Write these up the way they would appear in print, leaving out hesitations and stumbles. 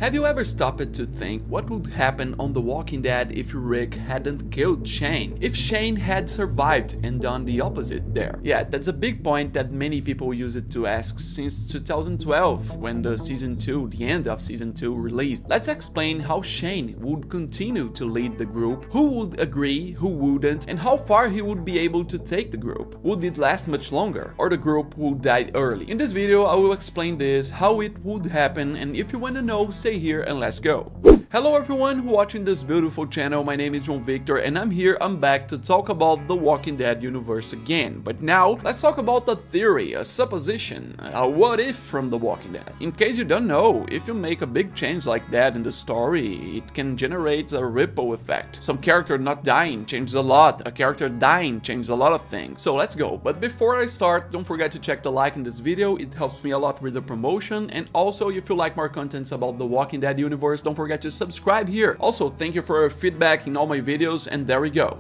Have you ever stopped to think what would happen on The Walking Dead if Rick hadn't killed Shane? If Shane had survived and done the opposite there? Yeah, that's a big point that many people use it to ask since 2012 when the end of season 2 released. Let's explain how Shane would continue to lead the group, who would agree, who wouldn't, and how far he would be able to take the group. Would it last much longer, or the group would die early? In this video I will explain this, how it would happen, and if you wanna know, stay here and let's go. Hello everyone who watching this beautiful channel, my name is João Victor and I'm back to talk about the Walking Dead universe again. But now, let's talk about a theory, a supposition, a what if from the Walking Dead. In case you don't know, if you make a big change like that in the story, it can generate a ripple effect. Some character not dying changes a lot, a character dying changes a lot of things. So let's go. But before I start, don't forget to check the like in this video, it helps me a lot with the promotion, and also if you like more contents about the Walking Dead universe, don't forget to subscribe here. Also, thank you for your feedback in all my videos, and there we go.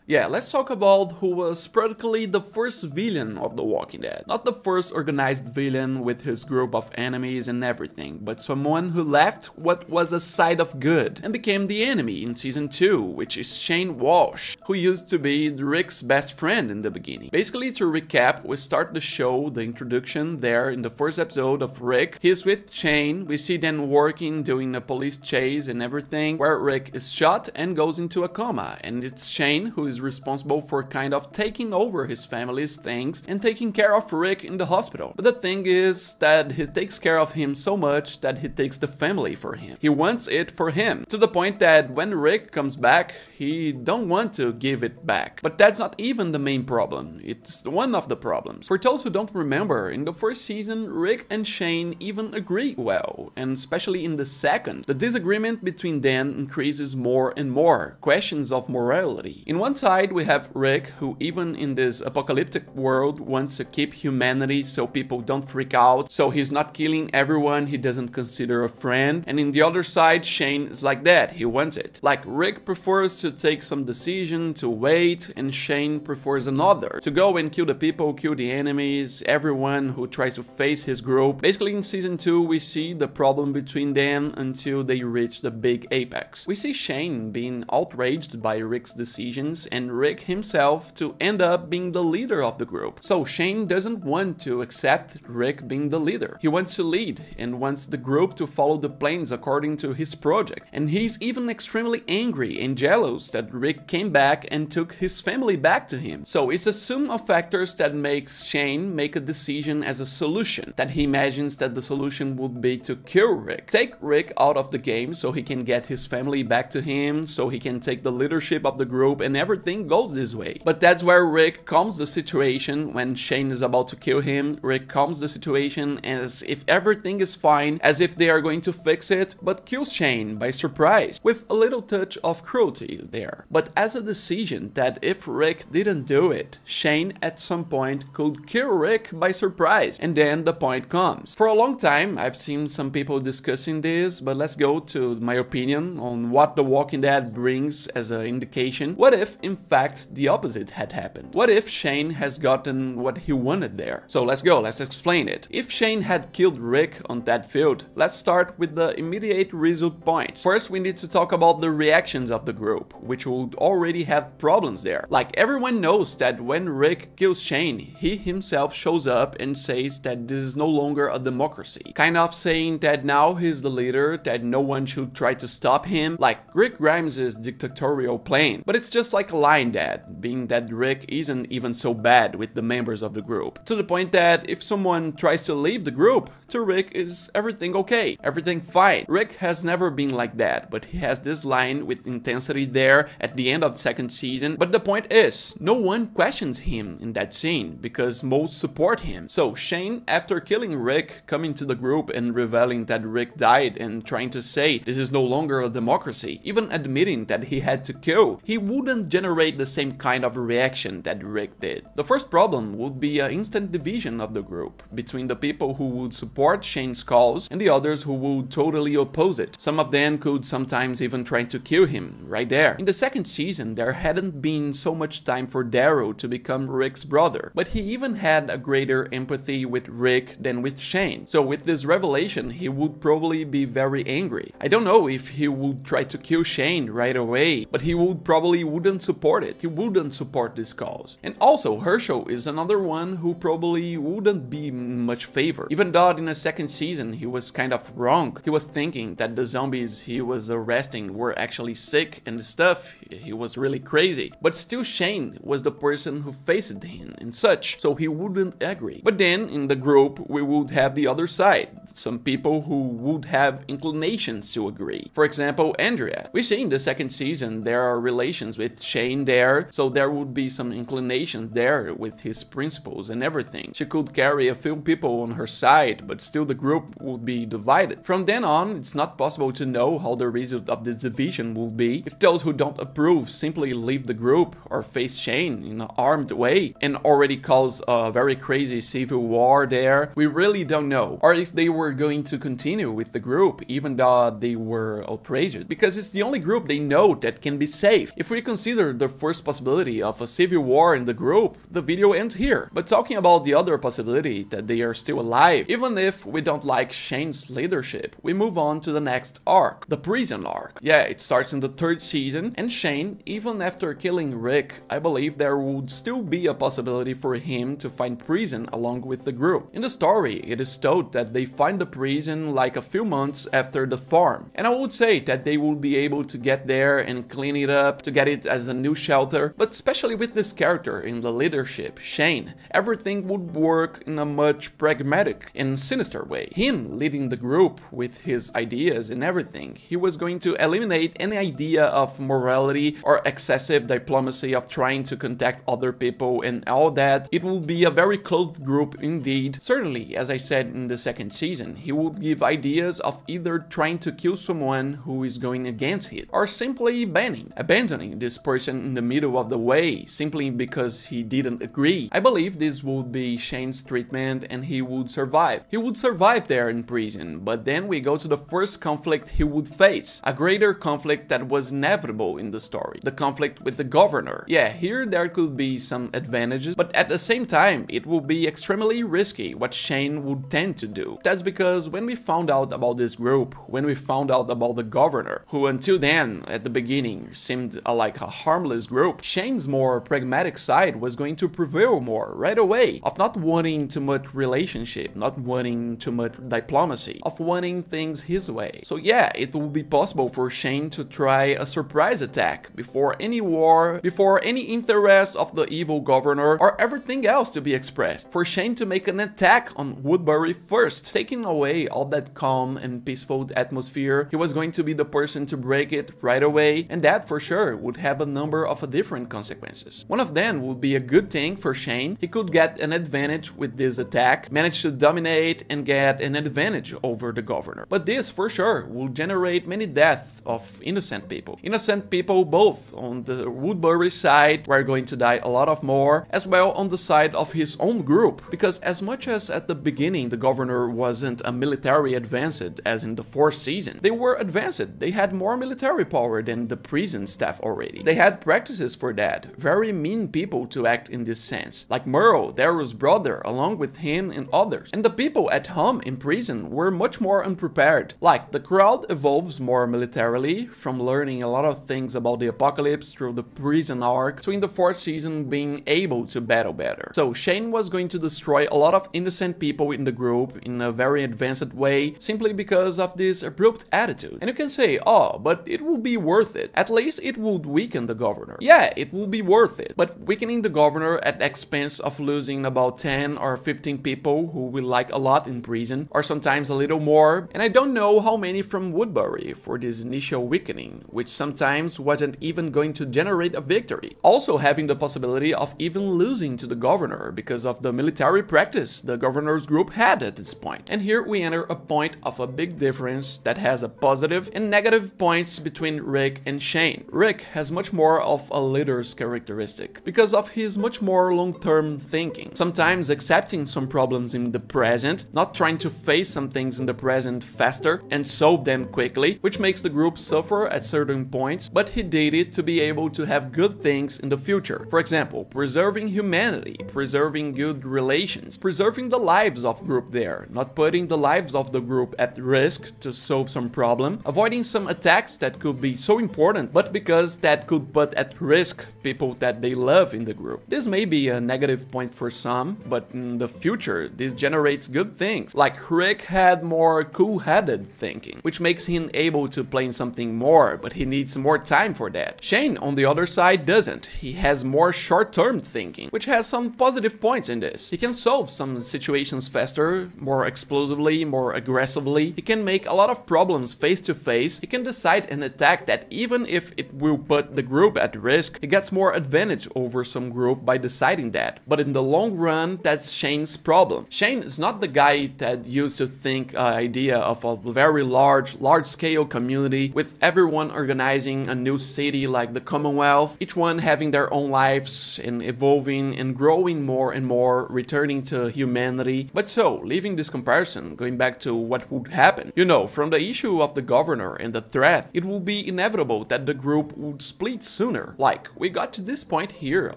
Yeah, let's talk about who was practically the first villain of The Walking Dead. Not the first organized villain with his group of enemies and everything, but someone who left what was a side of good and became the enemy in season 2, which is Shane Walsh, who used to be Rick's best friend in the beginning. Basically, to recap, we start the show, the introduction there in the first episode of Rick. He's with Shane, we see them working, doing a police chase and everything, where Rick is shot and goes into a coma, and it's Shane who is responsible for kind of taking over his family's things and taking care of Rick in the hospital. But the thing is that he takes care of him so much that he takes the family for him. He wants it for him, to the point that when Rick comes back, he don't want to give it back. But that's not even the main problem, it's one of the problems. For those who don't remember, in the first season, Rick and Shane even agree well, and especially in the second, the disagreement between them increases more and more, questions of morality. In one side, we have Rick, who even in this apocalyptic world wants to keep humanity so people don't freak out, so he's not killing everyone he doesn't consider a friend. And in the other side, Shane is like that, he wants it. Like Rick prefers to take some decision, to wait, and Shane prefers another, to go and kill the people, kill the enemies, everyone who tries to face his group. Basically in season 2 we see the problem between them until they reach the big apex. We see Shane being outraged by Rick's decisions and Rick himself to end up being the leader of the group. So Shane doesn't want to accept Rick being the leader. He wants to lead and wants the group to follow the plans according to his project. And he's even extremely angry and jealous that Rick came back and took his family back to him. So it's a sum of factors that makes Shane make a decision as a solution, that he imagines that the solution would be to kill Rick. Take Rick out of the game so he can get his family back to him, so he can take the leadership of the group, and everything goes this way. But that's where Rick calms the situation when Shane is about to kill him. Rick calms the situation as if everything is fine, as if they are going to fix it, but kills Shane by surprise, with a little touch of cruelty there. But as a decision that if Rick didn't do it, Shane at some point could kill Rick by surprise, and then the point comes. For a long time I've seen some people discussing this, but let's go to my opinion on what The Walking Dead brings as an indication. What if in fact the opposite had happened? What if Shane has gotten what he wanted there? So let's go, let's explain it. If Shane had killed Rick on that field, let's start with the immediate result points. First we need to talk about the reactions of the group, which would already have problems there. Like everyone knows that when Rick kills Shane, he himself shows up and says that this is no longer a democracy. Kind of saying that now he's the leader, that no one should try to stop him, like Rick Grimes' dictatorial plan. But it's just like a line that, being that Rick isn't even so bad with the members of the group, to the point that if someone tries to leave the group, to Rick is everything okay, everything fine. Rick has never been like that, but he has this line with intensity there at the end of the second season. But the point is, no one questions him in that scene, because most support him. So Shane, after killing Rick, coming to the group and revealing that Rick died and trying to say this is no longer a democracy, even admitting that he had to kill, he wouldn't generate generate the same kind of reaction that Rick did. The first problem would be an instant division of the group, between the people who would support Shane's cause and the others who would totally oppose it. Some of them could sometimes even try to kill him right there. In the second season, there hadn't been so much time for Daryl to become Rick's brother, but he even had a greater empathy with Rick than with Shane. So with this revelation, he would probably be very angry. I don't know if he would try to kill Shane right away, but he would probably wouldn't support it. He wouldn't support this cause. And also, Herschel is another one who probably wouldn't be in much favor. Even though in the second season he was kind of wrong. He was thinking that the zombies he was arresting were actually sick and stuff. He was really crazy. But still Shane was the person who faced him and such, so he wouldn't agree. But then in the group we would have the other side. Some people who would have inclinations to agree. For example, Andrea. We see in the second season there are relations with Shane there, so there would be some inclinations there with his principles and everything. She could carry a few people on her side, but still the group would be divided. From then on, it's not possible to know how the result of this division will be. If those who don't approve simply leave the group or face Shane in an armed way and already cause a very crazy civil war there, we really don't know. Or if they were going to continue with the group even though they were outraged, because it's the only group they know that can be safe. If we consider the first possibility of a civil war in the group, the video ends here. But talking about the other possibility that they are still alive, even if we don't like Shane's leadership, we move on to the next arc, the prison arc. Yeah, it starts in the third season, and Shane, even after killing Rick, I believe there would still be a possibility for him to find prison along with the group. In the story, it is told that they find the prison like a few months after the farm, and I would say that they will be able to get there and clean it up to get it as a new shelter, but especially with this character in the leadership, Shane, everything would work in a much pragmatic and sinister way. Him leading the group with his ideas and everything, he was going to eliminate any idea of morality or excessive diplomacy of trying to contact other people and all that. It will be a very closed group indeed. Certainly, as I said in the second season, he would give ideas of either trying to kill someone who is going against it, or simply abandoning this person in the middle of the way, simply because he didn't agree. I believe this would be Shane's treatment and he would survive. He would survive there in prison, but then we go to the first conflict he would face, a greater conflict that was inevitable in the story, the conflict with the governor. Yeah, here there could be some advantages, but at the same time it will be extremely risky what Shane would tend to do. That's because when we found out about this group, when we found out about the governor, who until then, at the beginning, seemed like a harmless group, Shane's more pragmatic side was going to prevail more right away, of not wanting too much relationship, not wanting too much diplomacy, of wanting things his way. So yeah, it will be possible for Shane to try a surprise attack before any war, before any interest of the evil governor or everything else to be expressed. For Shane to make an attack on Woodbury first, taking away all that calm and peaceful atmosphere. He was going to be the person to break it right away, and that for sure would have a number of different consequences. One of them would be a good thing for Shane. He could get an advantage with this attack, manage to dominate and get an advantage over the governor. But this for sure will generate many deaths of innocent people. Innocent people both on the Woodbury side were going to die a lot of more, as well on the side of his own group, because as much as at the beginning the governor wasn't a military advanced as in the fourth season, they were advanced. They had more military power than the prison staff already. They had practices for that. Very mean people to act in this sense, like Merle, Daryl's brother, along with him and others. And the people at home in prison were much more unprepared. Like, the crowd evolves more militarily, from learning a lot of things about the apocalypse through the prison arc, to in the fourth season being able to battle better. So Shane was going to destroy a lot of innocent people in the group in a very advanced way, simply because of this abrupt attitude. And you can say, oh, but it will be worth it. At least it would weaken the governor. Yeah, it will be worth it. But weakening the governor at the expense of losing about 10 or 15 people who we like a lot in prison, or sometimes a little more, and I don't know how many from Woodbury for this initial weakening, which sometimes wasn't even going to generate a victory. Also having the possibility of even losing to the governor because of the military practice the governor's group had at this point. And here we enter a point of a big difference that has a positive and negative points between Rick and Shane. Rick has much more more of a leader's characteristic, because of his much more long-term thinking. Sometimes accepting some problems in the present, not trying to face some things in the present faster and solve them quickly, which makes the group suffer at certain points, but he did it to be able to have good things in the future. For example, preserving humanity, preserving good relations, preserving the lives of group there, not putting the lives of the group at risk to solve some problem, avoiding some attacks that could be so important, but because that could put at risk people that they love in the group. This may be a negative point for some, but in the future, this generates good things. Like Rick had more cool-headed thinking, which makes him able to plan something more, but he needs more time for that. Shane, on the other side, doesn't. He has more short-term thinking, which has some positive points in this. He can solve some situations faster, more explosively, more aggressively. He can make a lot of problems face to face. He can decide an attack that even if it will put the group at risk, he gets more advantage over some group by deciding that. But in the long run, that's Shane's problem. Shane is not the guy that used to think idea of a very large-scale community with everyone organizing a new city like the Commonwealth, each one having their own lives and evolving and growing more and more, returning to humanity. But so, leaving this comparison, going back to what would happen, you know, from the issue of the governor and the threat, it will be inevitable that the group would split sooner. Like, we got to this point here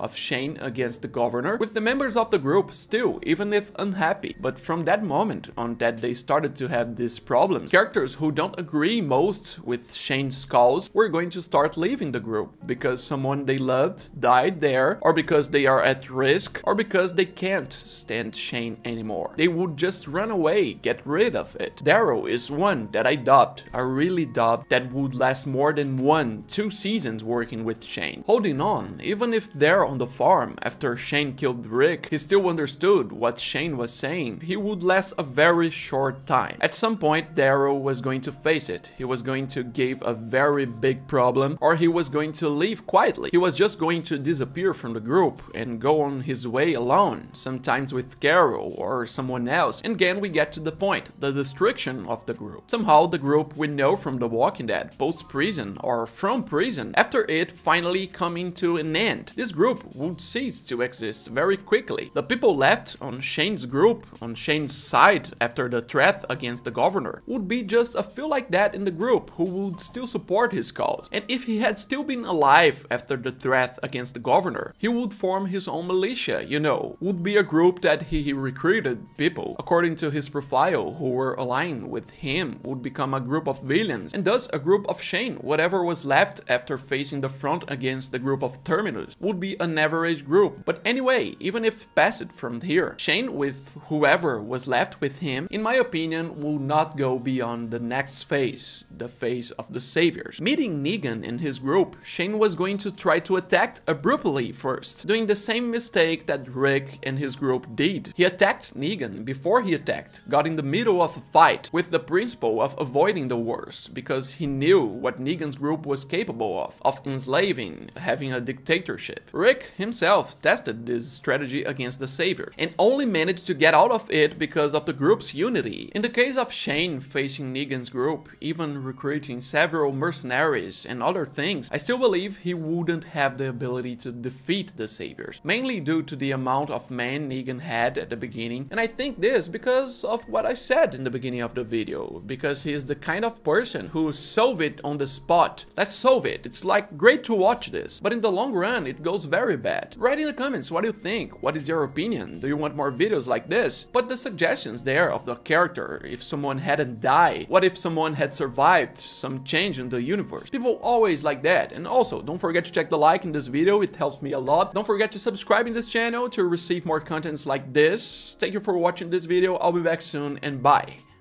of Shane against the governor, with the members of the group still, even if unhappy. But from that moment on that they started to have these problems, characters who don't agree most with Shane's cause were going to start leaving the group because someone they loved died there, or because they are at risk, or because they can't stand Shane anymore. They would just run away, get rid of it. Daryl is one that I really doubt that would last more than 1-2 seasons working with Shane. Holding on, even if there on the farm after Shane killed Rick, he still understood what Shane was saying, he would last a very short time. At some point, Daryl was going to face it. He was going to give a very big problem, or he was going to leave quietly. He was just going to disappear from the group and go on his way alone, sometimes with Carol or someone else. And again, we get to the point, the destruction of the group. Somehow the group we know from The Walking Dead, post-prison or from prison, after it finally coming to an end, this group would cease to exist very quickly. The people left on Shane's group, on Shane's side after the threat against the governor, would be just a few like that in the group who would still support his cause. And if he had still been alive after the threat against the governor, he would form his own militia, you know, would be a group that he recruited people according to his profile who were aligned with him, would become a group of villains, and thus a group of Shane. Whatever was left after facing the front against the group of Terminus would be an average group. But anyway, even if passed from here, Shane with whoever was left with him, in my opinion, will not go beyond the next phase, the phase of the saviors. Meeting Negan and his group, Shane was going to try to attack abruptly first, doing the same mistake that Rick and his group did. He attacked Negan before he attacked, got in the middle of a fight with the principle of avoiding the worst, because he knew what Negan's group was capable of enslaving, having a dictatorship. Rick himself tested this strategy against the savior and only managed to get out of it because of the group's unity. In the case of Shane facing Negan's group, even recruiting several mercenaries and other things, I still believe he wouldn't have the ability to defeat the saviors, mainly due to the amount of men Negan had at the beginning. And I think this because of what I said in the beginning of the video, because he is the kind of person who solve it on the spot. Let's solve it. It's like great to watch this, but in the long run it goes very bad. Write in the comments what do you think, what is your opinion, do you want more videos like this? Put the suggestions there of the character, if someone hadn't died, what if someone had survived some change in the universe. People always like that. And also don't forget to check the like in this video, it helps me a lot. Don't forget to subscribe in this channel to receive more contents like this. Thank you for watching this video, I'll be back soon and bye.